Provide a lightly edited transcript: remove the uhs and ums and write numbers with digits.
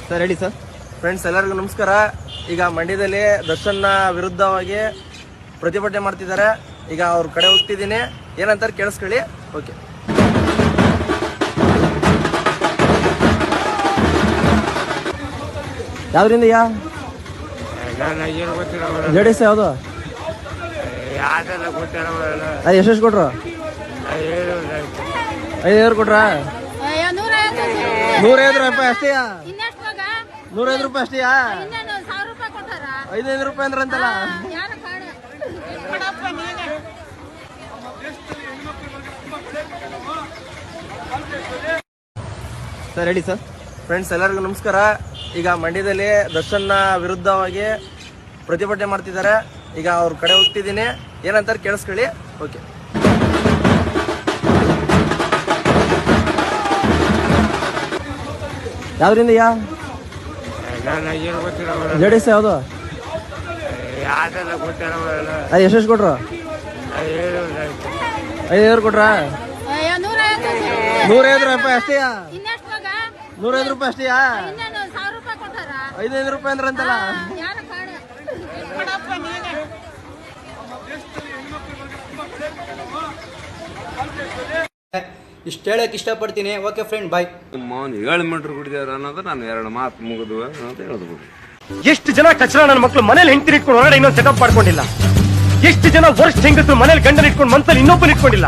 Sir ಹೇಳಿ sir. Friends ಎಲ್ಲರಿಗೂ ನಮಸ್ಕಾರ. ಈಗ ಮಂಡ್ಯದಲ್ಲಿ ದರ್ಶನ್ ವಿರುದ್ಧವಾಗಿ ಪ್ರತಿಭಟನೆ ಮಾಡ್ತಿದ್ದಾರೆ. ಈಗ ಅವ್ರ ಕಡೆ ಹೋಗ್ತಿದ್ದೀನಿ, ಏನಂತಾರೆ ಕೇಳಿಸ್ಕೊಳ್ಳಿ. ಓಕೆ. ಯಾವ್ದ್ರಿಂದ ಜೆಡಿಎಸ್ ಯಾವುದು ಅದು ಎಷ್ಟೆಷ್ಟು ಕೊಟ್ರು? 5,000 ಕೊಟ್ರಾ? 150 ರೂಪಾಯಿ ಅಷ್ಟೇಯಾ? 105 ರೂಪಾಯಿ ಅಷ್ಟೇಯಾ? 5,000 ರೂಪಾಯಿ ಅಂದ್ರೆ ಅಂತಲ್ಲ. ಸರ್ ಹೇಳಿ ಸರ್. ಫ್ರೆಂಡ್ಸ್ ಎಲ್ಲರಿಗೂ ನಮಸ್ಕಾರ. ಈಗ ಮಂಡ್ಯದಲ್ಲಿ ದರ್ಶನ್ ವಿರುದ್ಧವಾಗಿ ಪ್ರತಿಭಟನೆ ಮಾಡ್ತಿದ್ದಾರೆ. ಈಗ ಅವ್ರ ಕಡೆ ಹೋಗ್ತಿದ್ದೀನಿ, ಏನಂತಾರೆ ಕೇಳಿಸ್ಕೊಳ್ಳಿ. ಓಕೆ. ಯಾವ್ದ್ರಿಂದ ಜೆಡಿಎಸ್ ಯಾವುದು ಅದು ಎಷ್ಟೆಷ್ಟು ಕೊಟ್ರು? 5,000 ಕೊಟ್ರಾ? 105 ರೂಪಾಯಿ ಅಷ್ಟೇಯಾ? 105 ರೂಪಾಯಿ ಅಷ್ಟೇಯಾ? 5,000 ರೂಪಾಯಿ ಅಂದ್ರೆ ಅಂತಲ್ಲ. ಇಷ್ಟು ಹೇಳಕ್ ಇಷ್ಟಪಡ್ತೀನಿ. ಓಕೆ ಫ್ರೆಂಡ್, ಬಾಯ್. 7 ಮೀಟರ್ ಕುಡಿದಾರ ಅನ್ನೋದು ನಾನು 2 ಮಾತು ಮುಗಿದ್ವು ಅಂತ ಹೇಳಿದ್ಬಿಡ್ರಿ. ಎಷ್ಟು ಜನ ಕಚರ ನನ್ನ ಮಕ್ಕಳು ಮನೇಲಿ ಹೆಂಡತಿ ಇಟ್ಕೊಂಡು ಹೊರಗಡೆ ಇನ್ನೊಂದು ಸೆಟಪ್ ಮಾಡ್ಕೊಂಡಿಲ್ಲ. ಎಷ್ಟು ಜನ ವರ್ಷ ಹೆಂಗಸರು ಮನೇಲಿ ಗಂಡನ ಇಟ್ಕೊಂಡು ಮನ್ಸಲ್ಲಿ ಇನ್ನೊಬ್ಬನ ಇಟ್ಕೊಂಡಿಲ್ಲ.